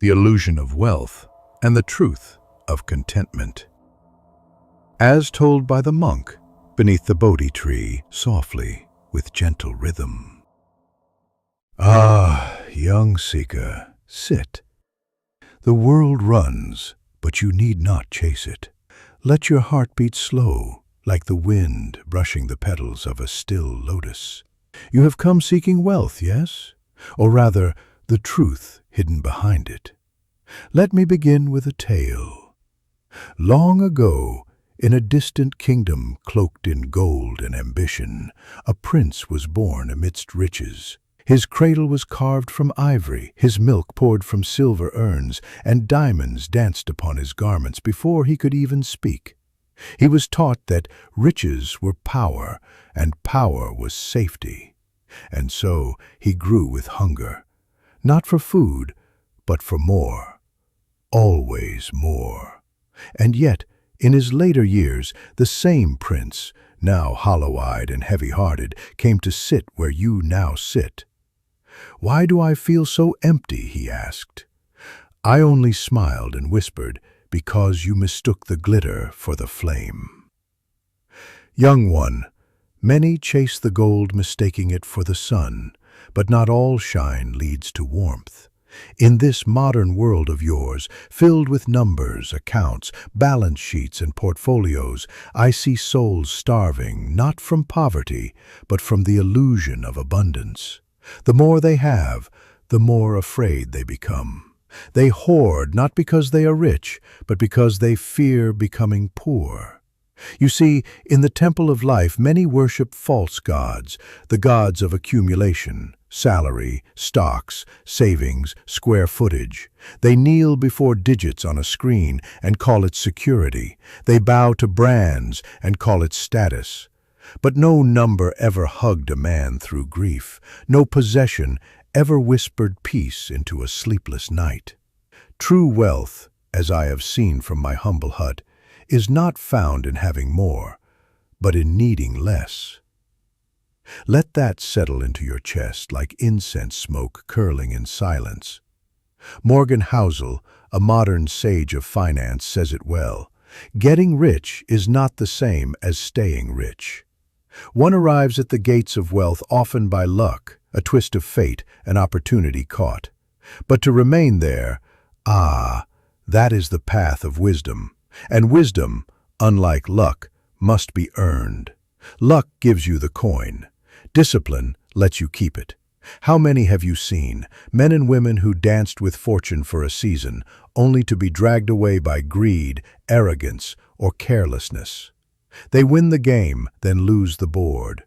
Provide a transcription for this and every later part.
the illusion of wealth, and the truth of contentment. As told by the monk beneath the Bodhi tree, softly, with gentle rhythm. Ah, young seeker, sit. The world runs, but you need not chase it. Let your heart beat slow, like the wind brushing the petals of a still lotus. You have come seeking wealth, yes? Or rather, the truth hidden behind it. Let me begin with a tale. Long ago, in a distant kingdom cloaked in gold and ambition, a prince was born amidst riches. His cradle was carved from ivory, his milk poured from silver urns, and diamonds danced upon his garments before he could even speak. He was taught that riches were power, and power was safety. And so he grew with hunger, not for food, but for more. Always more. And yet, in his later years, the same prince, now hollow-eyed and heavy-hearted, came to sit where you now sit. "Why do I feel so empty?" he asked. I only smiled and whispered, "Because you mistook the glitter for the flame." Young one, many chase the gold mistaking it for the sun, but not all shine leads to warmth. In this modern world of yours, filled with numbers, accounts, balance sheets, and portfolios, I see souls starving not from poverty, but from the illusion of abundance. The more they have, the more afraid they become. They hoard not because they are rich, but because they fear becoming poor. You see, in the temple of life, many worship false gods, the gods of accumulation, salary, stocks, savings, square footage. They kneel before digits on a screen and call it security. They bow to brands and call it status. But no number ever hugged a man through grief. No possession ever whispered peace into a sleepless night. True wealth, as I have seen from my humble hut, is not found in having more, but in needing less. Let that settle into your chest like incense smoke curling in silence. Morgan Housel, a modern sage of finance, says it well. Getting rich is not the same as staying rich. One arrives at the gates of wealth often by luck, a twist of fate, an opportunity caught. But to remain there, that is the path of wisdom. And wisdom, unlike luck, must be earned. Luck gives you the coin. Discipline lets you keep it. How many have you seen, men and women who danced with fortune for a season, only to be dragged away by greed, arrogance, or carelessness? They win the game, then lose the board.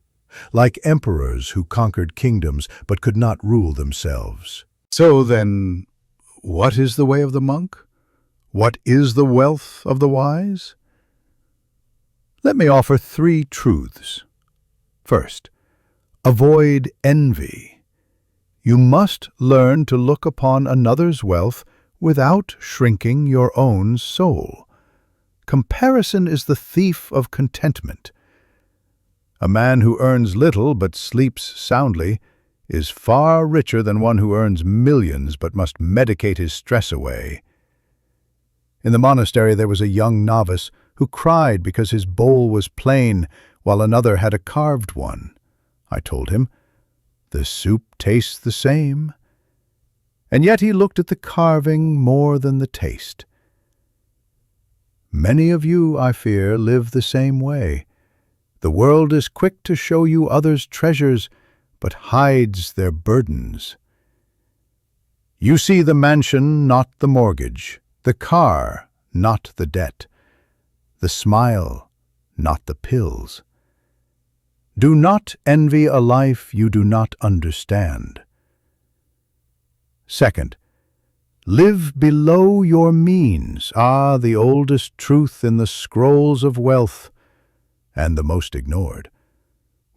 Like emperors who conquered kingdoms but could not rule themselves. So then, what is the way of the monk? What is the wealth of the wise? Let me offer 3 truths. First, avoid envy. You must learn to look upon another's wealth without shrinking your own soul. Comparison is the thief of contentment. A man who earns little but sleeps soundly is far richer than one who earns millions but must medicate his stress away. In the monastery there was a young novice who cried because his bowl was plain while another had a carved one. I told him, "The soup tastes the same." And yet he looked at the carving more than the taste. Many of you, I fear, live the same way. The world is quick to show you others' treasures, but hides their burdens. You see the mansion, not the mortgage, the car, not the debt, the smile, not the pills. Do not envy a life you do not understand. Second, live below your means. The oldest truth in the scrolls of wealth, and the most ignored.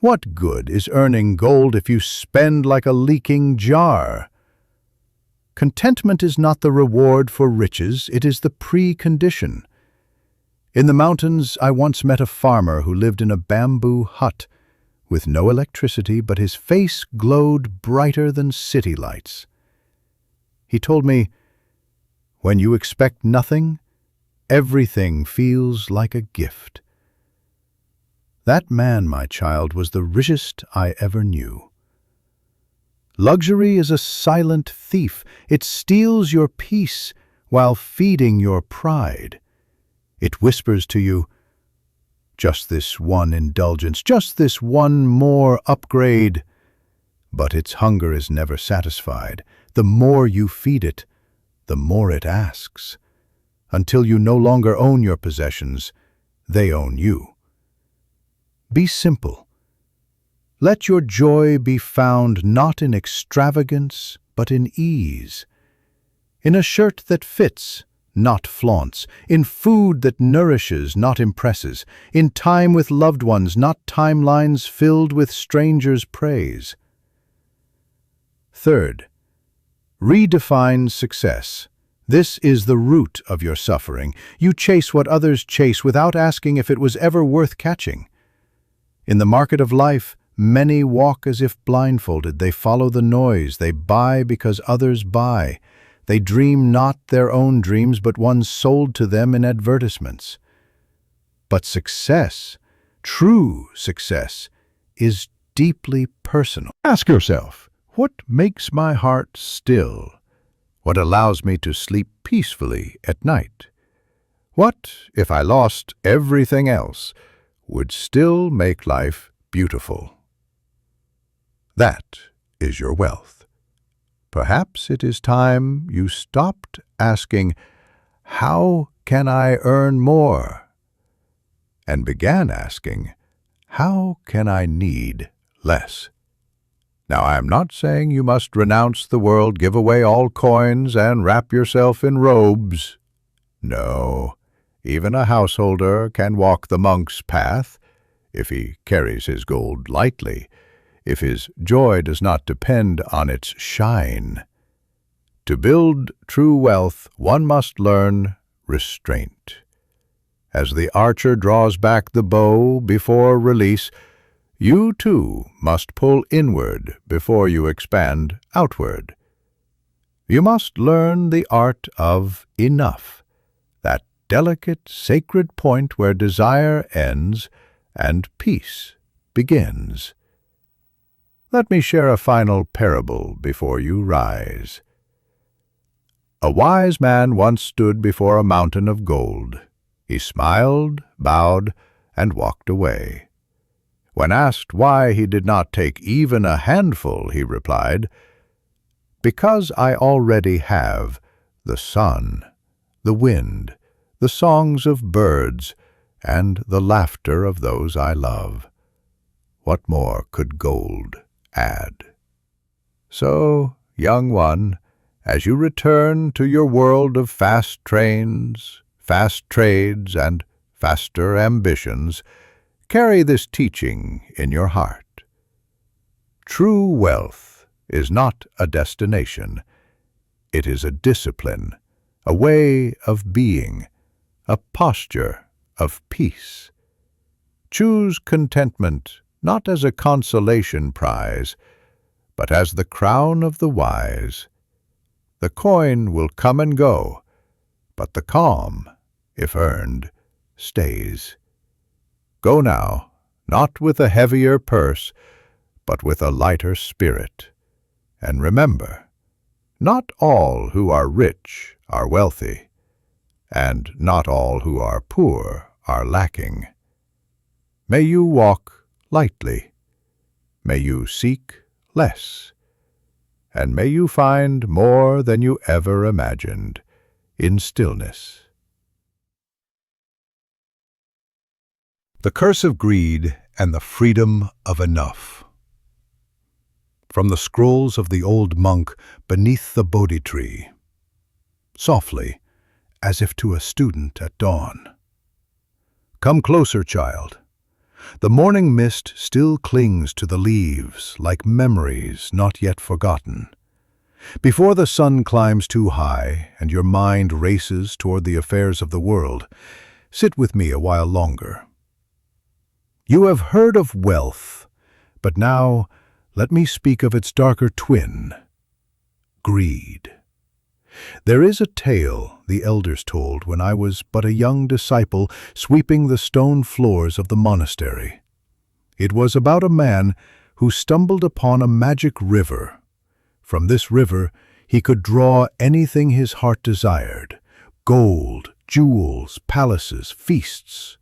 What good is earning gold if you spend like a leaking jar? Contentment is not the reward for riches, it is the precondition. In the mountains, I once met a farmer who lived in a bamboo hut with no electricity, but his face glowed brighter than city lights. He told me, When you expect nothing, everything feels like a gift. That man, my child, was the richest I ever knew. Luxury is a silent thief. It steals your peace while feeding your pride. It whispers to you, just this one indulgence, just this one more upgrade. But its hunger is never satisfied. The more you feed it, the more it asks, until you no longer own your possessions, they own you. Be simple. Let your joy be found not in extravagance, but in ease, in a shirt that fits, not flaunts, in food that nourishes, not impresses, in time with loved ones, not timelines filled with strangers' praise. Third, redefine success. This is the root of your suffering. You chase what others chase without asking if it was ever worth catching. In the market of life, many walk as if blindfolded. They follow the noise. They buy because others buy. They dream not their own dreams, but ones sold to them in advertisements. But success, true success, is deeply personal. Ask yourself, what makes my heart still? What allows me to sleep peacefully at night? What, if I lost everything else, would still make life beautiful? That is your wealth. Perhaps it is time you stopped asking, how can I earn more? And began asking, how can I need less? Now, I am not saying you must renounce the world, give away all coins, and wrap yourself in robes. No, even a householder can walk the monk's path, if he carries his gold lightly, if his joy does not depend on its shine. To build true wealth, one must learn restraint. As the archer draws back the bow before release, you too must pull inward before you expand outward. You must learn the art of enough, that delicate, sacred point where desire ends and peace begins. Let me share a final parable before you rise. A wise man once stood before a mountain of gold. He smiled, bowed, and walked away. When asked why he did not take even a handful, he replied, "Because I already have the sun, the wind, the songs of birds, and the laughter of those I love. What more could gold add?" So, young one, as you return to your world of fast trains, fast trades, and faster ambitions, carry this teaching in your heart. True wealth is not a destination. It is a discipline, a way of being, a posture of peace. Choose contentment not as a consolation prize, but as the crown of the wise. The coin will come and go, but the calm, if earned, stays. Go now, not with a heavier purse, but with a lighter spirit. And remember, not all who are rich are wealthy, and not all who are poor are lacking. May you walk lightly. May you seek less. And may you find more than you ever imagined in stillness. The Curse of Greed and the Freedom of Enough. From the scrolls of the old monk beneath the Bodhi tree. Softly, as if to a student at dawn. Come closer, child. The morning mist still clings to the leaves like memories not yet forgotten. Before the sun climbs too high and your mind races toward the affairs of the world, sit with me a while longer. You have heard of wealth, but now let me speak of its darker twin, greed. There is a tale the elders told when I was but a young disciple sweeping the stone floors of the monastery. It was about a man who stumbled upon a magic river. From this river he could draw anything his heart desired: gold, jewels, palaces, feasts.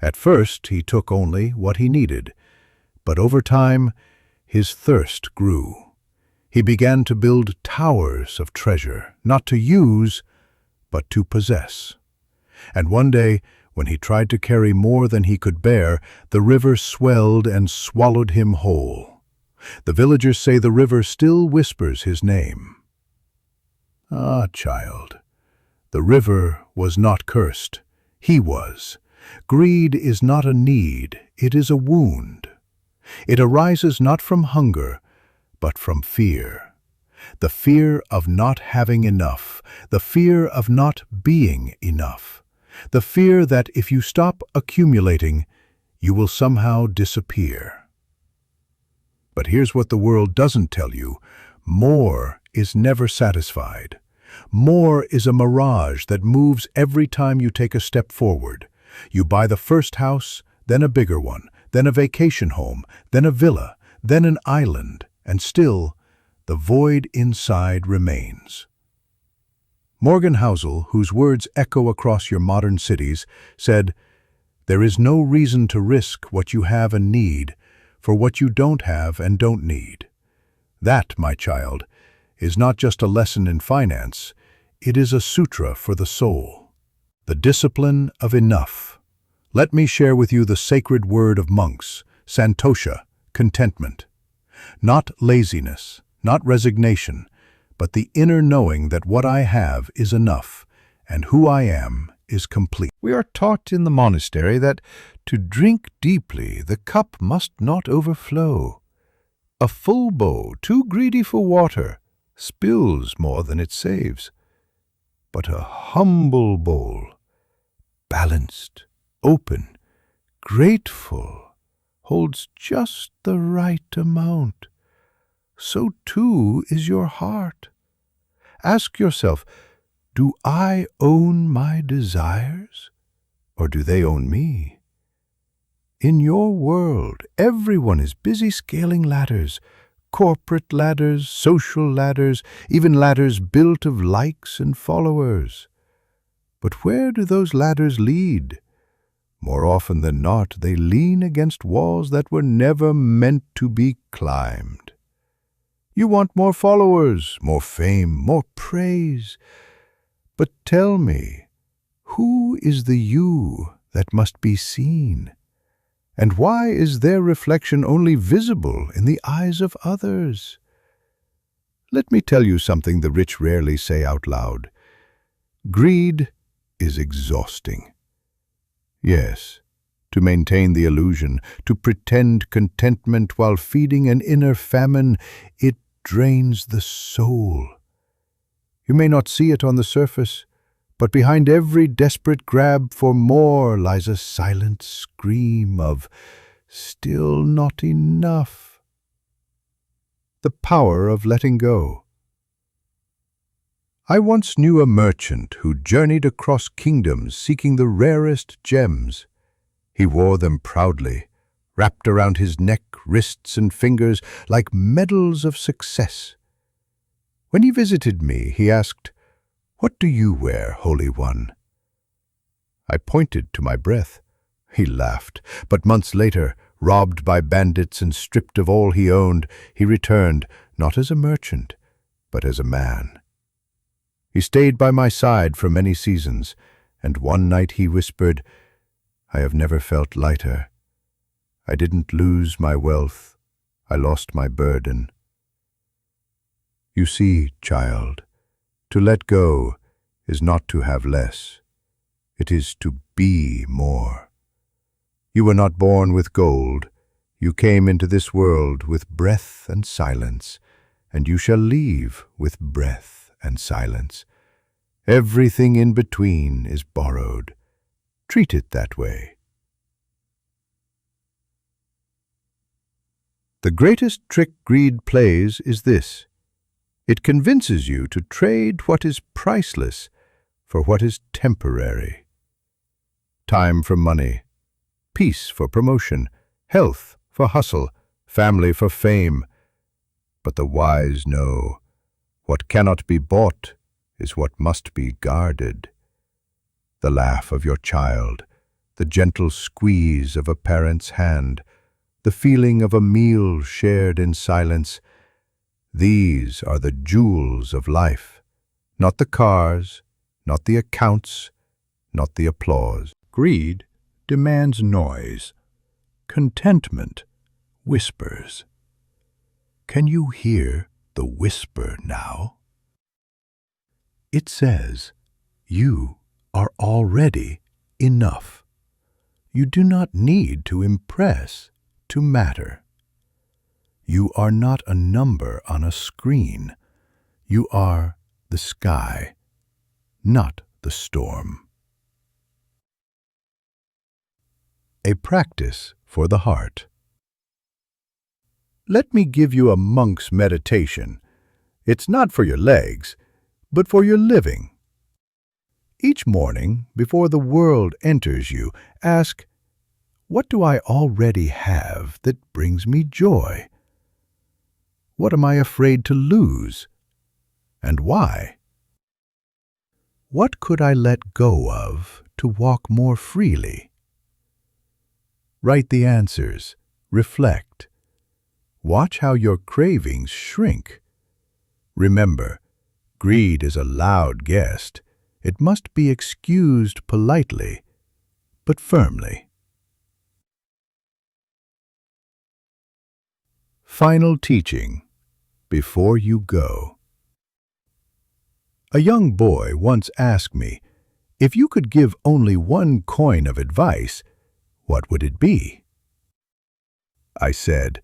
At first he took only what he needed, but over time his thirst grew. He began to build towers of treasure, not to use, but to possess. And one day, when he tried to carry more than he could bear, the river swelled and swallowed him whole. The villagers say the river still whispers his name. Ah, child, the river was not cursed. He was. Greed is not a need, it is a wound. It arises not from hunger, but from fear. The fear of not having enough, the fear of not being enough, the fear that if you stop accumulating, you will somehow disappear. But here's what the world doesn't tell you. More is never satisfied. More is a mirage that moves every time you take a step forward. You buy the first house, then a bigger one, then a vacation home, then a villa, then an island, and still, the void inside remains. Morgan Housel, whose words echo across your modern cities, said, "There is no reason to risk what you have and need for what you don't have and don't need." That, my child, is not just a lesson in finance, it is a sutra for the soul. The discipline of enough. Let me share with you the sacred word of monks, santosha, contentment. Not laziness, not resignation, but the inner knowing that what I have is enough, and who I am is complete. We are taught in the monastery that to drink deeply the cup must not overflow. A full bowl, too greedy for water, spills more than it saves. But a humble bowl, balanced, open, grateful, holds just the right amount. So too is your heart. Ask yourself, do I own my desires, or do they own me? In your world, everyone is busy scaling ladders, corporate ladders, social ladders, even ladders built of likes and followers. But where do those ladders lead? More often than not, they lean against walls that were never meant to be climbed. You want more followers, more fame, more praise. But tell me, who is the you that must be seen? And why is their reflection only visible in the eyes of others? Let me tell you something the rich rarely say out loud. Greed is exhausting. Yes, to maintain the illusion, to pretend contentment while feeding an inner famine, it drains the soul. You may not see it on the surface, but behind every desperate grab for more lies a silent scream of still not enough. The power of letting go. I once knew a merchant who journeyed across kingdoms seeking the rarest gems. He wore them proudly, wrapped around his neck, wrists, and fingers like medals of success. When he visited me, he asked, "What do you wear, Holy One?" I pointed to my breath. He laughed, but months later, robbed by bandits and stripped of all he owned, he returned, not as a merchant, but as a man. He stayed by my side for many seasons, and one night he whispered, "I have never felt lighter. I didn't lose my wealth, I lost my burden." You see, child, to let go is not to have less. It is to be more. You were not born with gold. You came into this world with breath and silence, and you shall leave with breath and silence. Everything in between is borrowed. Treat it that way. The greatest trick greed plays is this. It convinces you to trade what is priceless for what is temporary. Time for money, peace for promotion, health for hustle, family for fame. But the wise know what cannot be bought is what must be guarded. The laugh of your child, the gentle squeeze of a parent's hand, the feeling of a meal shared in silence. These are the jewels of life, not the cars, not the accounts, not the applause. Greed demands noise. Contentment whispers. Can you hear the whisper now? It says, you are already enough. You do not need to impress to matter. You are not a number on a screen. You are the sky, not the storm. A practice for the heart. Let me give you a monk's meditation. It's not for your legs, but for your living. Each morning, before the world enters you, ask, what do I already have that brings me joy? What am I afraid to lose, and why? What could I let go of to walk more freely? Write the answers, reflect. Watch how your cravings shrink. Remember, greed is a loud guest. It must be excused politely, but firmly. Final teaching before you go. A young boy once asked me, if you could give only one coin of advice, what would it be? I said,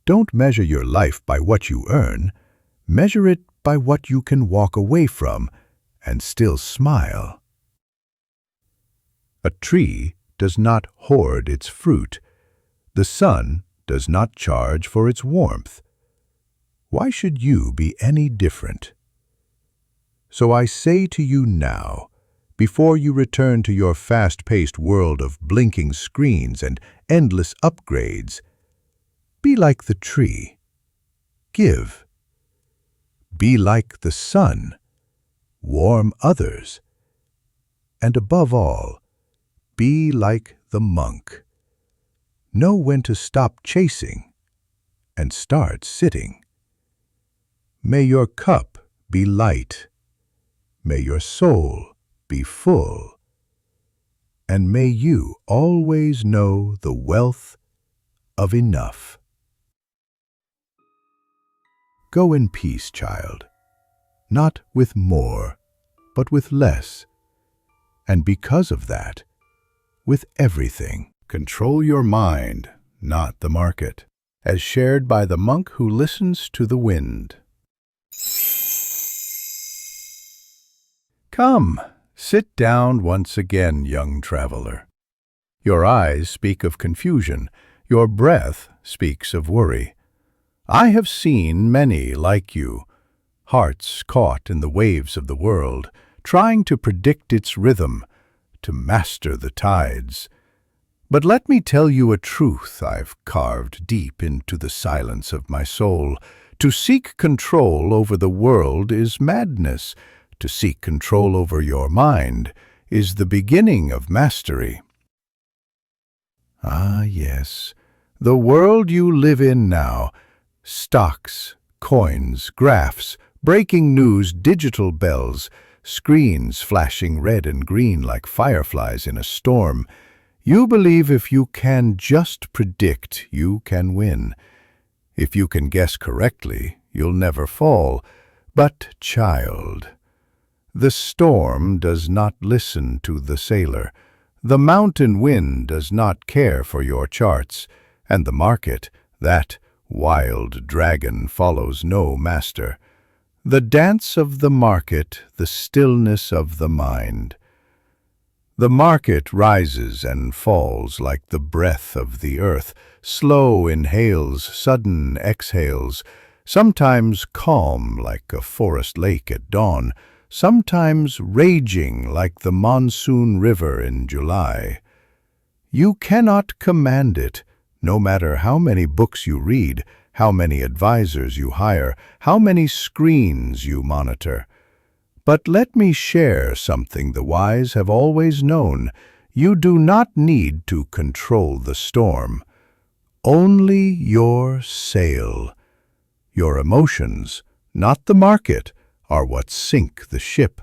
don't measure your life by what you earn. Measure it by what you can walk away from and still smile. A tree does not hoard its fruit. The sun does not charge for its warmth. Why should you be any different? So I say to you now, before you return to your fast-paced world of blinking screens and endless upgrades, be like the tree. Give. Be like the sun. Warm others. And above all, be like the monk. Know when to stop chasing and start sitting. May your cup be light. May your soul be full. And may you always know the wealth of enough. Go in peace, child, not with more, but with less. And because of that, with everything. Control your mind, not the market, as shared by the monk who listens to the wind. Come, sit down once again, young traveler. Your eyes speak of confusion, your breath speaks of worry. I have seen many like you, hearts caught in the waves of the world, trying to predict its rhythm, to master the tides. But let me tell you a truth I've carved deep into the silence of my soul. To seek control over the world is madness. To seek control over your mind is the beginning of mastery. Ah, yes, the world you live in now, stocks, coins, graphs, breaking news, digital bells, screens flashing red and green like fireflies in a storm. You believe if you can just predict, you can win. If you can guess correctly, you'll never fall. But, child, the storm does not listen to the sailor. The mountain wind does not care for your charts. And the market, that wild dragon, follows no master. The dance of the market, the stillness of the mind. The market rises and falls like the breath of the earth, slow inhales, sudden exhales. sometimes calm like a forest lake at dawn, sometimes raging like the monsoon river in July. You cannot command it, no matter how many books you read, how many advisors you hire, how many screens you monitor. But let me share something the wise have always known. You do not need to control the storm. Only your sail. Your emotions, not the market, are what sink the ship.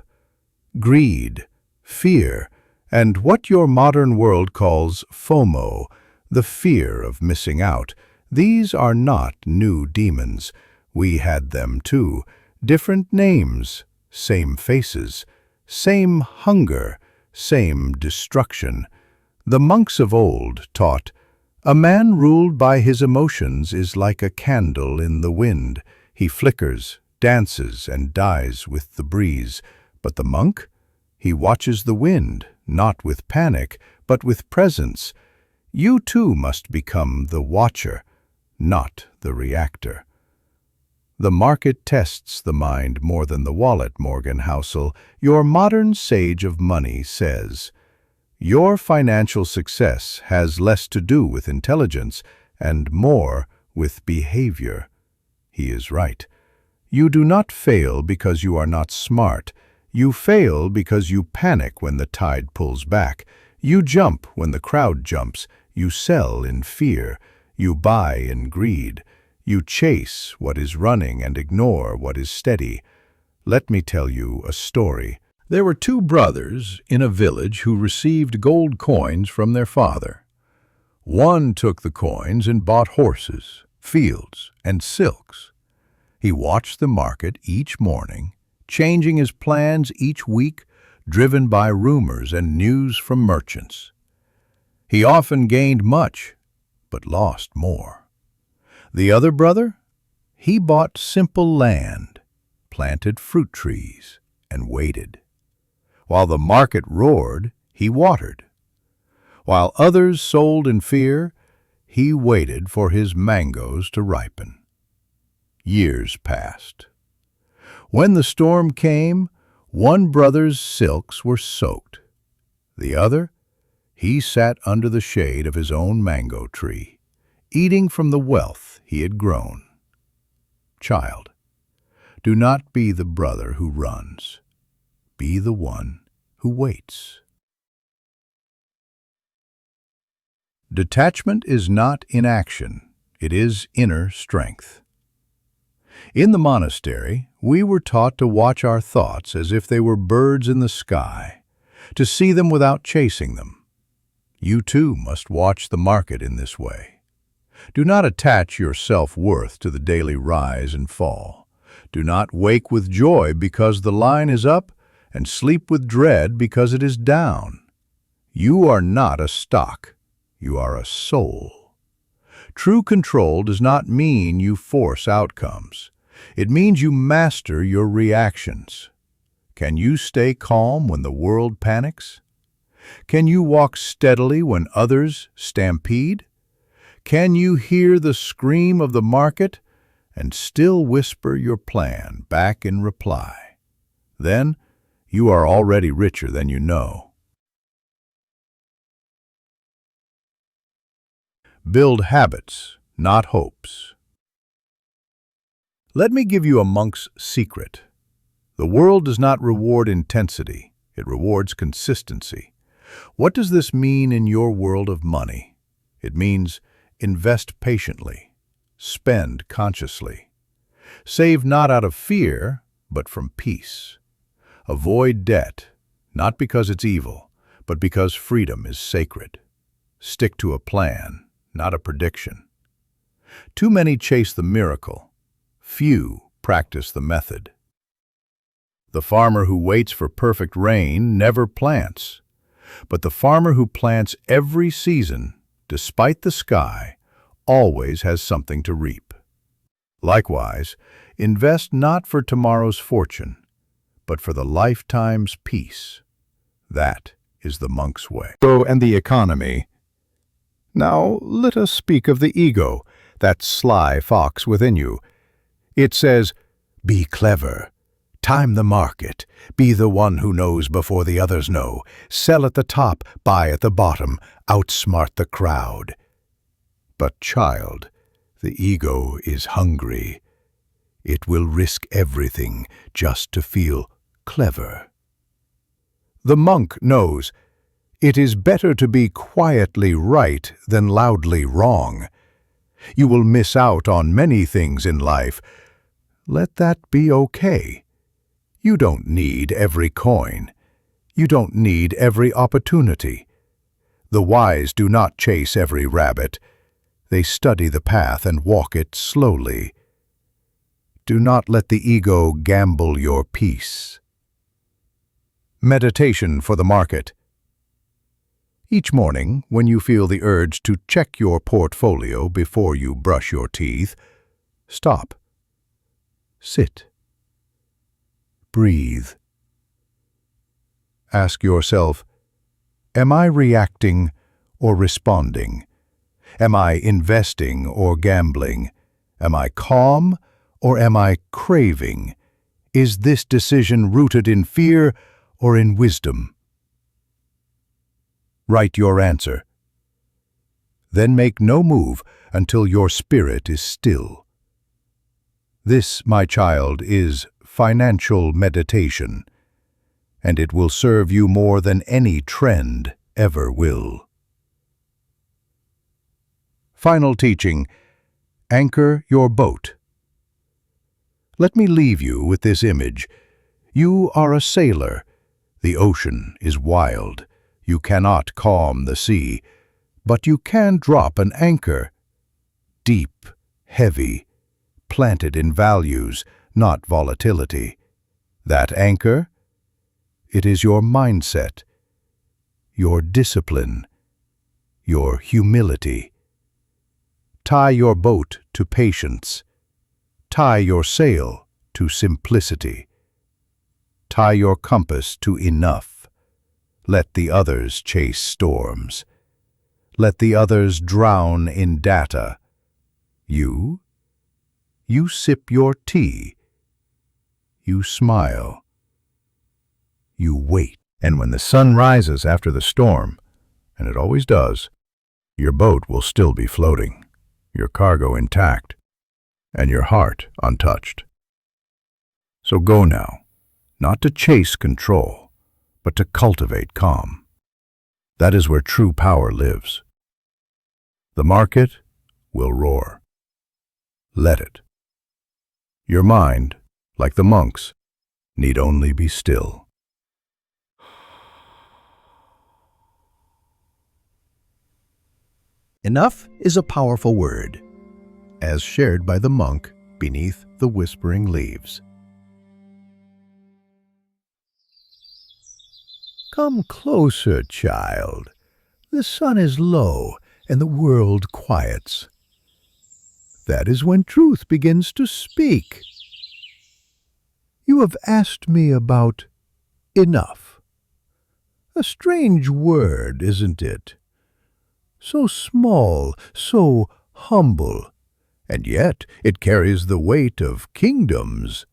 Greed, fear, and what your modern world calls FOMO, the fear of missing out, these are not new demons. We had them too. Different names, same faces, same hunger, same destruction. The monks of old taught, "A man ruled by his emotions is like a candle in the wind. He flickers, dances, and dies with the breeze. But the monk? He watches the wind, not with panic, but with presence." You too must become the watcher, not the reactor. The market tests the mind more than the wallet, Morgan Housel, your modern sage of money, says. Your financial success has less to do with intelligence and more with behavior. He is right. You do not fail because you are not smart. You fail because you panic when the tide pulls back. You jump when the crowd jumps. You sell in fear. You buy in greed. You chase what is running and ignore what is steady. Let me tell you a story. There were two brothers in a village who received gold coins from their father. One took the coins and bought horses, fields, and silks. He watched the market each morning, changing his plans each week, driven by rumors and news from merchants. He often gained much, but lost more. The other brother? He bought simple land, planted fruit trees, and waited. While the market roared, he watered. While others sold in fear, he waited for his mangoes to ripen. Years passed. When the storm came, one brother's silks were soaked. The other, he sat under the shade of his own mango tree, eating from the wealth he had grown. Child, do not be the brother who runs. Be the one who waits. Detachment is not inaction, it is inner strength. In the monastery, we were taught to watch our thoughts as if they were birds in the sky, to see them without chasing them. You too must watch the market in this way. Do not attach your self-worth to the daily rise and fall. Do not wake with joy because the line is up and sleep with dread because it is down. You are not a stock. You are a soul. True control does not mean you force outcomes. It means you master your reactions. Can you stay calm when the world panics? Can you walk steadily when others stampede? Can you hear the scream of the market and still whisper your plan back in reply? Then you are already richer than you know. Build habits, not hopes. Let me give you a monk's secret. The world does not reward intensity, it rewards consistency. What does this mean in your world of money? It means invest patiently, spend consciously. Save not out of fear, but from peace. Avoid debt, not because it's evil, but because freedom is sacred. Stick to a plan, not a prediction. Too many chase the miracle. Few practice the method. The farmer who waits for perfect rain never plants. But the farmer who plants every season, despite the sky, always has something to reap. Likewise, invest not for tomorrow's fortune, but for the lifetime's peace. That is the monk's way. Ego and the economy. Now let us speak of the ego, that sly fox within you. It says, "Be clever. Time the market. Be the one who knows before the others know. Sell at the top, buy at the bottom. Outsmart the crowd." But child, the ego is hungry. It will risk everything just to feel clever. The monk knows it is better to be quietly right than loudly wrong. You will miss out on many things in life. Let that be okay. You don't need every coin. You don't need every opportunity. The wise do not chase every rabbit. They study the path and walk it slowly. Do not let the ego gamble your peace. Meditation for the market. Each morning, when you feel the urge to check your portfolio before you brush your teeth, stop. Sit. Breathe. Ask yourself, am I reacting or responding? Am I investing or gambling? Am I calm or am I craving? Is this decision rooted in fear or in wisdom? Write your answer. Then make no move until your spirit is still. This, my child, is financial meditation, and it will serve you more than any trend ever will. Final teaching: anchor your boat. Let me leave you with this image. You are a sailor. The ocean is wild. You cannot calm the sea, but you can drop an anchor. Deep, heavy, planted in values, not volatility. That anchor? It is your mindset, your discipline, your humility. Tie your boat to patience. Tie your sail to simplicity. Tie your compass to enough. Let the others chase storms. Let the others drown in data. You sip your tea. You smile. You wait. And when the sun rises after the storm, and it always does, your boat will still be floating, your cargo intact, and your heart untouched. So go now, not to chase control, but to cultivate calm. That is where true power lives. The market will roar. Let it. Your mind, like the monks, need only be still. Enough is a powerful word, as shared by the monk beneath the whispering leaves. Come closer, child. The sun is low and the world quiets. That is when truth begins to speak. You have asked me about enough. A strange word, isn't it? So small, so humble, and yet it carries the weight of kingdoms.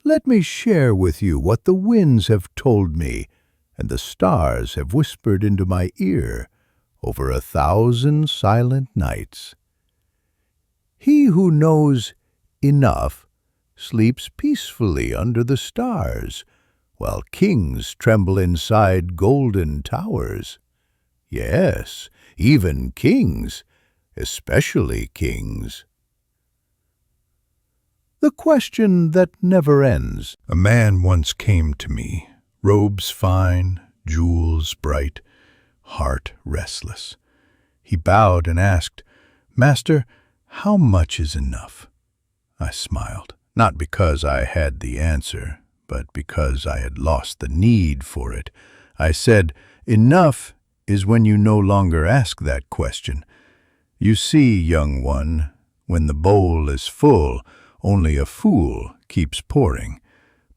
Let me share with you what the winds have told me, and the stars have whispered into my ear over 1,000 silent nights. He who knows enough sleeps peacefully under the stars, while kings tremble inside golden towers. Yes, even kings, especially kings. The question that never ends. A man once came to me, robes fine, jewels bright, heart restless. He bowed and asked, "Master, how much is enough?" I smiled, not because I had the answer, but because I had lost the need for it. I said, "Enough is when you no longer ask that question. You see, young one, when the bowl is full, only a fool keeps pouring.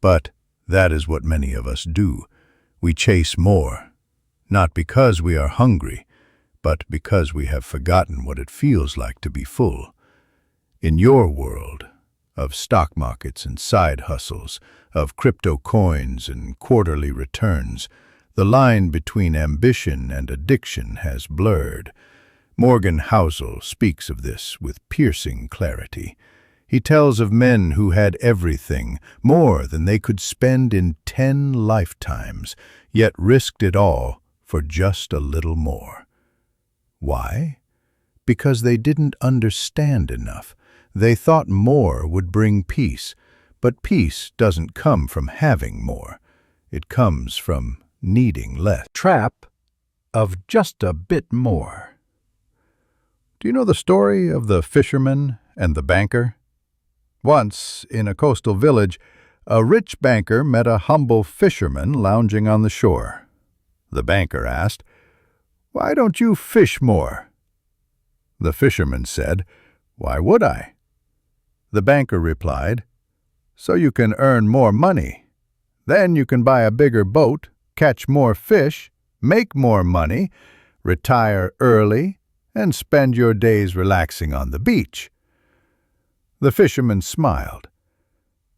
But that is what many of us do. We chase more, not because we are hungry, but because we have forgotten what it feels like to be full. In your world, of stock markets and side hustles, of crypto coins and quarterly returns. The line between ambition and addiction has blurred. Morgan Housel speaks of this with piercing clarity. He tells of men who had everything, more than they could spend in 10 lifetimes, yet risked it all for just a little more. Why? Because they didn't understand enough. They thought more would bring peace, but peace doesn't come from having more. It comes from needing less. Trap of just a bit more. Do you know the story of the fisherman and the banker? Once, in a coastal village, a rich banker met a humble fisherman lounging on the shore. The banker asked, "Why don't you fish more?" The fisherman said, "Why would I?" The banker replied, "So you can earn more money. Then you can buy a bigger boat, catch more fish, make more money, retire early, and spend your days relaxing on the beach." The fisherman smiled.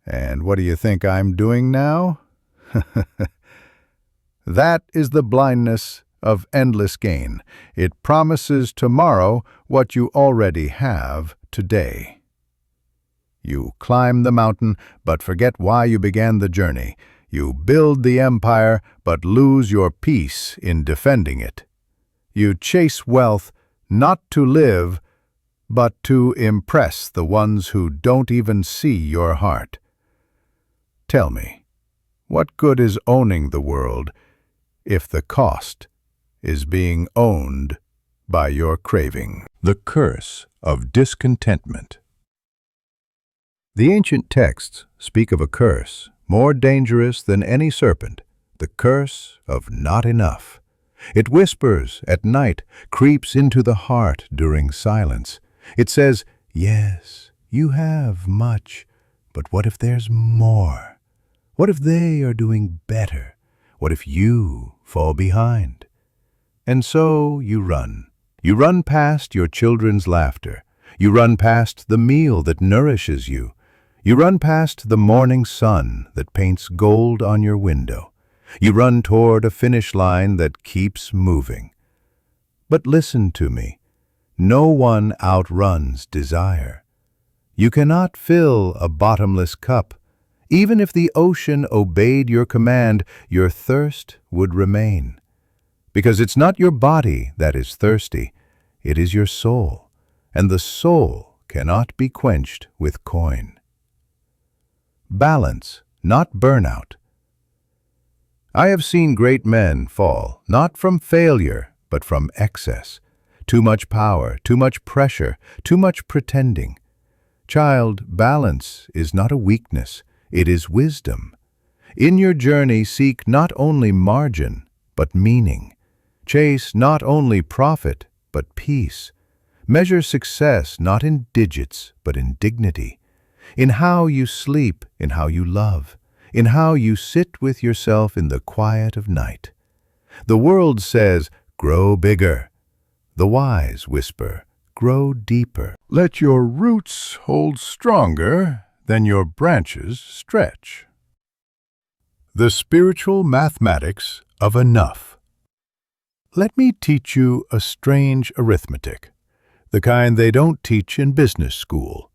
"And what do you think I'm doing now?" That is the blindness of endless gain. It promises tomorrow what you already have today. You climb the mountain, but forget why you began the journey. You build the empire, but lose your peace in defending it. You chase wealth not to live, but to impress the ones who don't even see your heart. Tell me, what good is owning the world if the cost is being owned by your craving? The curse of discontentment. The ancient texts speak of a curse more dangerous than any serpent, the curse of not enough. It whispers at night, creeps into the heart during silence. It says, "Yes, you have much, but what if there's more? What if they are doing better? What if you fall behind?" And so you run. You run past your children's laughter. You run past the meal that nourishes you. You run past the morning sun that paints gold on your window. You run toward a finish line that keeps moving. But listen to me. No one outruns desire. You cannot fill a bottomless cup. Even if the ocean obeyed your command, your thirst would remain. Because it's not your body that is thirsty, it is your soul, and the soul cannot be quenched with coin. Balance, not burnout. I have seen great men fall, not from failure, but from excess. Too much power, too much pressure, too much pretending. Child, balance is not a weakness, it is wisdom. In your journey, seek not only margin, but meaning. Chase not only profit, but peace. Measure success not in digits, but in dignity. In how you sleep, in how you love, in how you sit with yourself in the quiet of night. The world says, "Grow bigger." The wise whisper, "Grow deeper." Let your roots hold stronger than your branches stretch. The spiritual mathematics of enough. Let me teach you a strange arithmetic, the kind they don't teach in business school.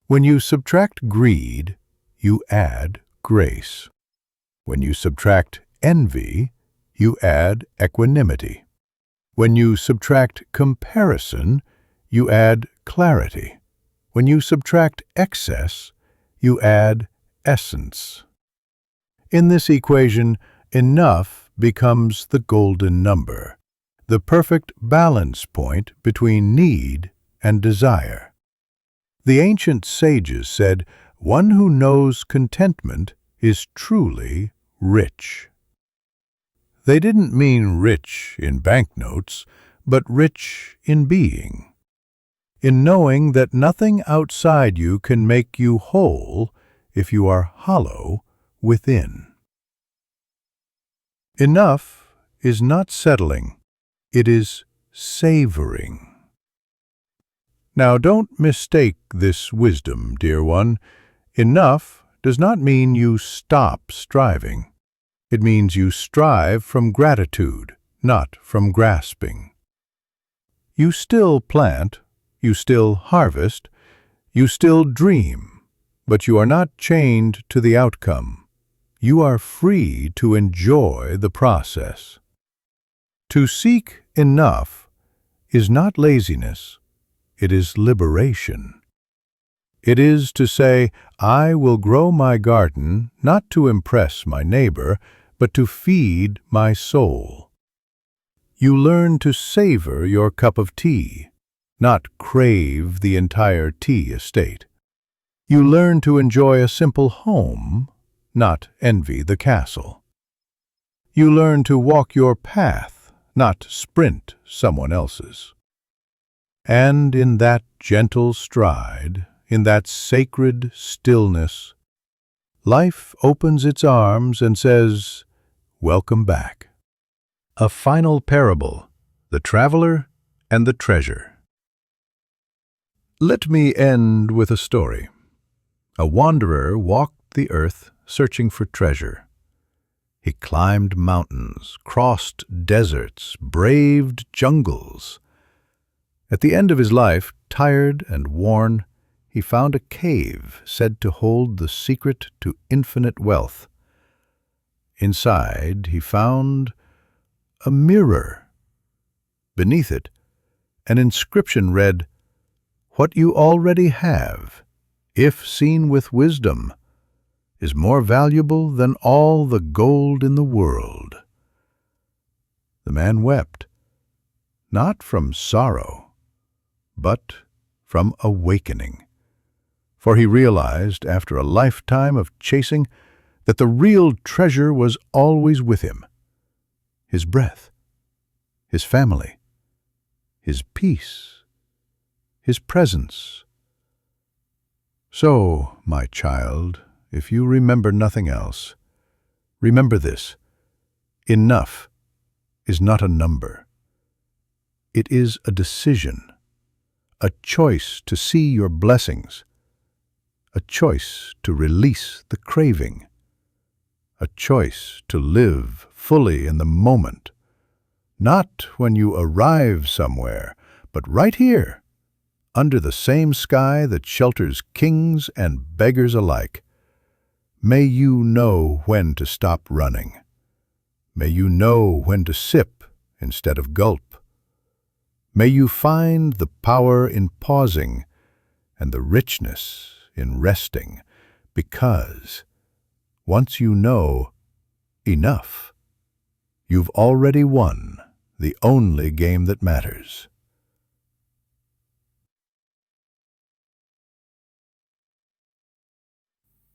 When you subtract greed, you add grace. When you subtract envy, you add equanimity. When you subtract comparison, you add clarity. When you subtract excess, you add essence. In this equation, enough becomes the golden number, the perfect balance point between need and desire. The ancient sages said, "One who knows contentment is truly rich." They didn't mean rich in banknotes, but rich in being, in knowing that nothing outside you can make you whole if you are hollow within. Enough is not settling, it is savoring. Now don't mistake this wisdom, dear one. Enough does not mean you stop striving. It means you strive from gratitude, not from grasping. You still plant, you still harvest, you still dream, but you are not chained to the outcome. You are free to enjoy the process. To seek enough is not laziness, it is liberation. It is to say, I will grow my garden not to impress my neighbor, but to feed my soul. You learn to savor your cup of tea, not crave the entire tea estate. You learn to enjoy a simple home, not envy the castle. You learn to walk your path, not sprint someone else's. And in that gentle stride, in that sacred stillness, life opens its arms and says, "Welcome back." A final parable, the traveler and the treasure. Let me end with a story. A wanderer walked the earth searching for treasure. He climbed mountains, crossed deserts, braved jungles. At the end of his life, tired and worn, he found a cave said to hold the secret to infinite wealth. Inside, he found a mirror. Beneath it, an inscription read, "What you already have, if seen with wisdom, is more valuable than all the gold in the world." The man wept, not from sorrow, but from awakening. For he realized, after a lifetime of chasing, that the real treasure was always with him. His breath, his family, his peace, his presence. So, my child, if you remember nothing else, remember this: enough is not a number. It is a decision, a choice to see your blessings, a choice to release the craving, a choice to live fully in the moment, not when you arrive somewhere, but right here, under the same sky that shelters kings and beggars alike. May you know when to stop running. May you know when to sip instead of gulp. May you find the power in pausing and the richness in resting, because once you know enough, you've already won the only game that matters.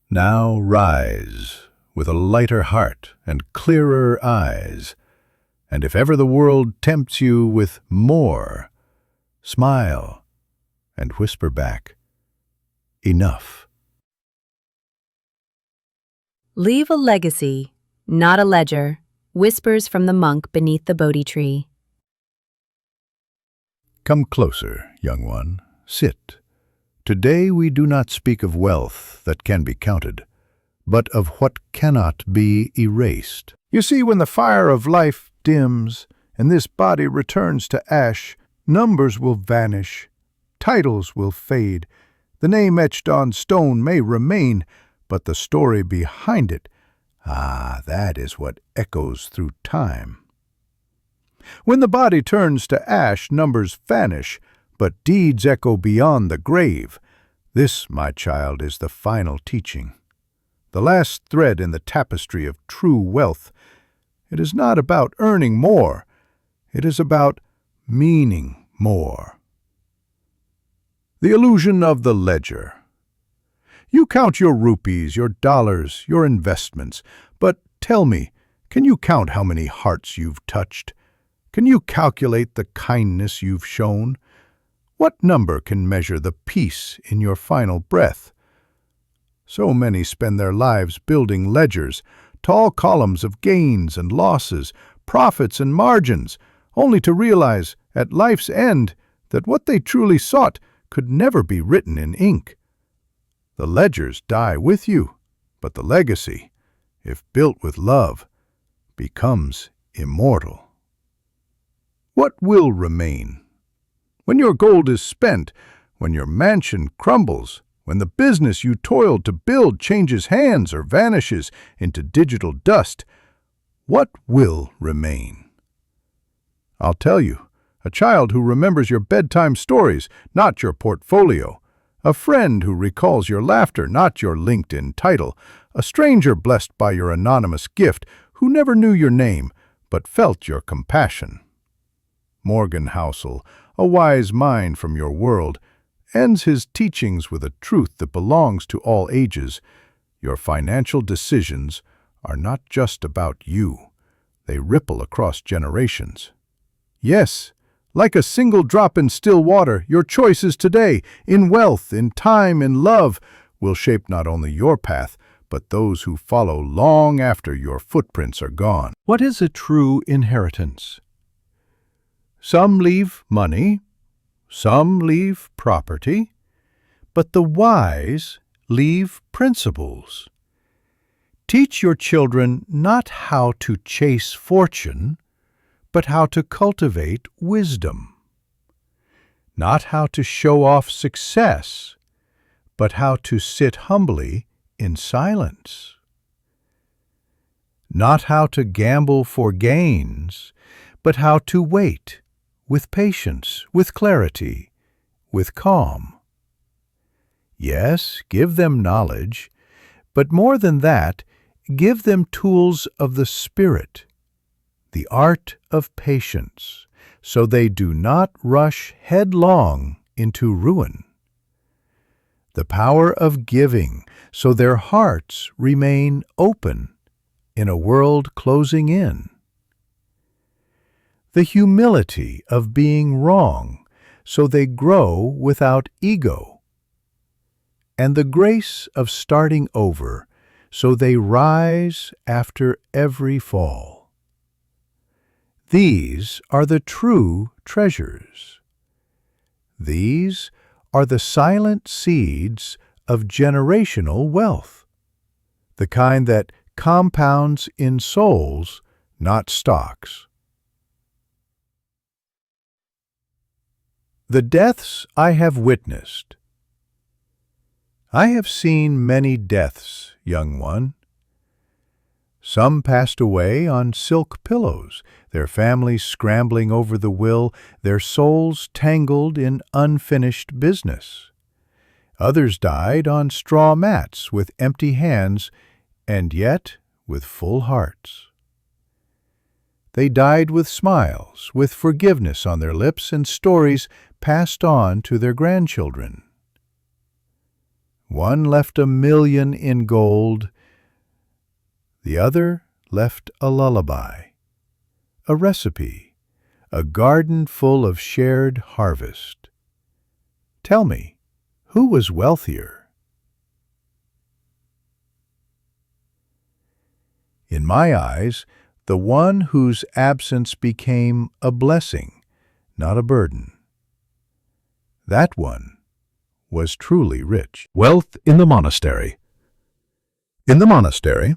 Now rise with a lighter heart and clearer eyes, and if ever the world tempts you with more, smile and whisper back, enough. Leave a legacy, not a ledger, whispers from the monk beneath the Bodhi tree. Come closer, young one, sit. Today we do not speak of wealth that can be counted, but of what cannot be erased. You see, when the fire of life dims and this body returns to ash, numbers will vanish, titles will fade, the name etched on stone may remain, but the story behind it, that is what echoes through time. When the body turns to ash, numbers vanish, but deeds echo beyond the grave. This, my child, is the final teaching, the last thread in the tapestry of true wealth. It is not about earning more, it is about meaning more. The illusion of the ledger. You count your rupees, your dollars, your investments, but tell me, can you count how many hearts you've touched? Can you calculate the kindness you've shown? What number can measure the peace in your final breath? So many spend their lives building ledgers, tall columns of gains and losses, profits and margins, only to realize, at life's end, that what they truly sought could never be written in ink. The ledgers die with you, but the legacy, if built with love, becomes immortal. What will remain? When your gold is spent, when your mansion crumbles, when the business you toiled to build changes hands or vanishes into digital dust, what will remain? I'll tell you, a child who remembers your bedtime stories, not your portfolio. A friend who recalls your laughter, not your LinkedIn title. A stranger blessed by your anonymous gift who never knew your name but felt your compassion. Morgan Housel, a wise mind from your world, ends his teachings with a truth that belongs to all ages. Your financial decisions are not just about you. They ripple across generations. Yes, like a single drop in still water, your choices today, in wealth, in time, in love, will shape not only your path, but those who follow long after your footprints are gone. What is a true inheritance? Some leave money, some leave property, but the wise leave principles. Teach your children not how to chase fortune, but how to cultivate wisdom. Not how to show off success, but how to sit humbly in silence. Not how to gamble for gains, but how to wait with patience, with clarity, with calm. Yes, give them knowledge, but more than that, give them tools of the Spirit, the art of patience, so they do not rush headlong into ruin. The power of giving, so their hearts remain open in a world closing in. The humility of being wrong, so they grow without ego. And the grace of starting over, so they rise after every fall. These are the true treasures. These are the silent seeds of generational wealth, the kind that compounds in souls, not stocks. The deaths I have witnessed. I have seen many deaths, young one. Some passed away on silk pillows, their families scrambling over the will, their souls tangled in unfinished business. Others died on straw mats with empty hands, and yet with full hearts. They died with smiles, with forgiveness on their lips, and stories passed on to their grandchildren. One left 1,000,000 in gold, the other left a lullaby, a recipe, a garden full of shared harvest. Tell me, who was wealthier? In my eyes, the one whose absence became a blessing, not a burden. That one was truly rich. Wealth in the monastery. In the monastery,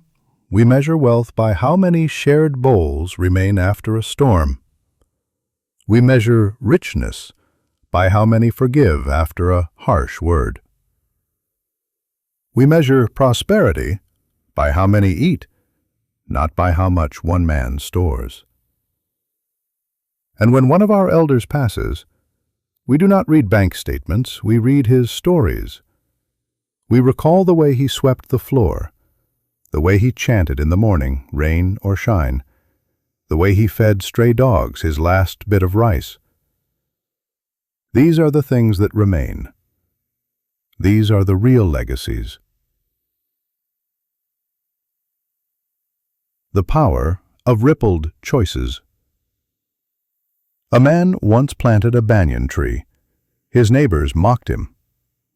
we measure wealth by how many shared bowls remain after a storm. We measure richness by how many forgive after a harsh word. We measure prosperity by how many eat, not by how much one man stores. And when one of our elders passes, we do not read bank statements, we read his stories. We recall the way he swept the floor, the way he chanted in the morning, rain or shine, the way he fed stray dogs his last bit of rice. These are the things that remain. These are the real legacies. The power of rippled choices. A man once planted a banyan tree. His neighbors mocked him.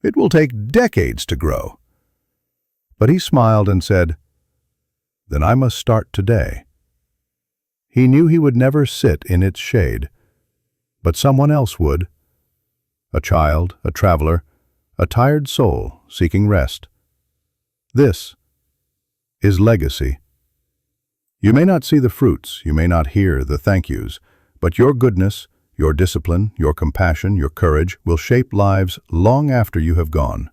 It will take decades to grow. But he smiled and said, "Then I must start today." He knew he would never sit in its shade, but someone else would. a child, a traveler, a tired soul seeking rest. This is legacy. You may not see the fruits, you may not hear the thank yous, but your goodness, your discipline, your compassion, your courage will shape lives long after you have gone.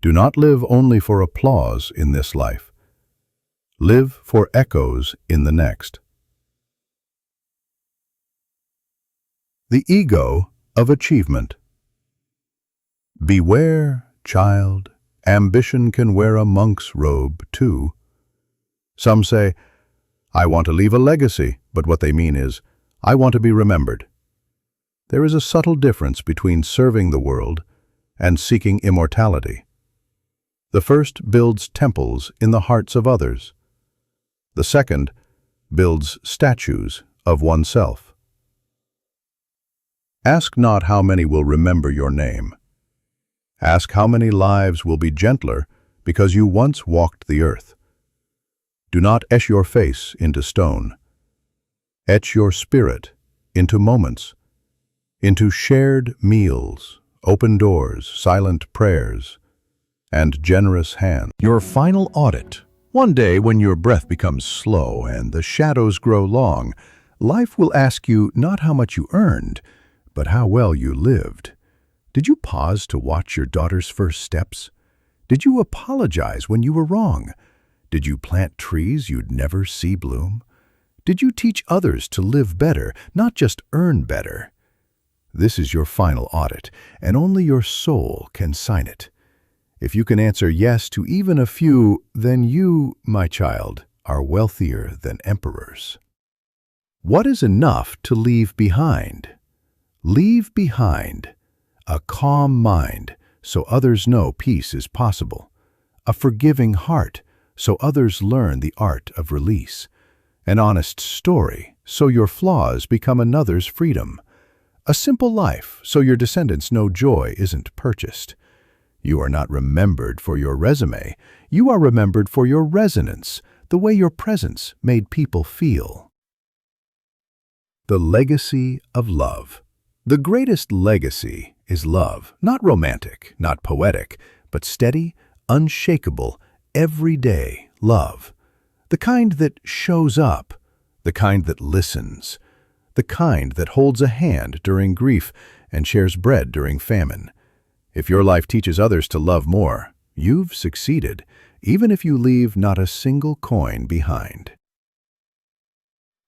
Do not live only for applause in this life. Live for echoes in the next. The ego of achievement. Beware, child, ambition can wear a monk's robe too. Some say, I want to leave a legacy, but what they mean is, I want to be remembered. There is a subtle difference between serving the world and seeking immortality. The first builds temples in the hearts of others. The second builds statues of oneself. Ask not how many will remember your name. Ask how many lives will be gentler because you once walked the earth. Do not etch your face into stone. Etch your spirit into moments, into shared meals, open doors, silent prayers, and generous hands. Your final audit. One day when your breath becomes slow and the shadows grow long, life will ask you not how much you earned, but how well you lived. Did you pause to watch your daughter's first steps? Did you apologize when you were wrong? Did you plant trees you'd never see bloom? Did you teach others to live better, not just earn better? This is your final audit, and only your soul can sign it. If you can answer yes to even a few, then you, my child, are wealthier than emperors. What is enough to leave behind? Leave behind a calm mind so others know peace is possible, a forgiving heart so others learn the art of release, an honest story so your flaws become another's freedom, a simple life so your descendants know joy isn't purchased. You are not remembered for your resume, you are remembered for your resonance, the way your presence made people feel. The legacy of love. The greatest legacy is love, not romantic, not poetic, but steady, unshakable, everyday love. The kind that shows up, the kind that listens, the kind that holds a hand during grief and shares bread during famine. If your life teaches others to love more, you've succeeded, even if you leave not a single coin behind.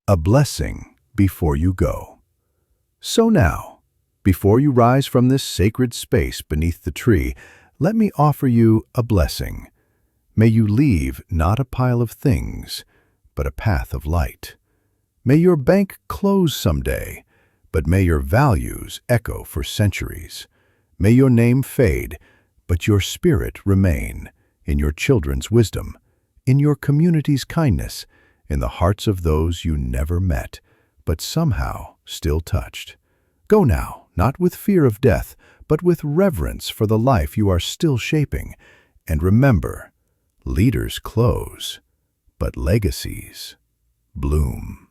A blessing before you go. So now, before you rise from this sacred space beneath the tree, let me offer you a blessing. May you leave not a pile of things, but a path of light. May your bank close someday, but may your values echo for centuries. May your name fade, but your spirit remain in your children's wisdom, in your community's kindness, in the hearts of those you never met, but somehow still touched. Go now, not with fear of death, but with reverence for the life you are still shaping. And remember, leaders close, but legacies bloom.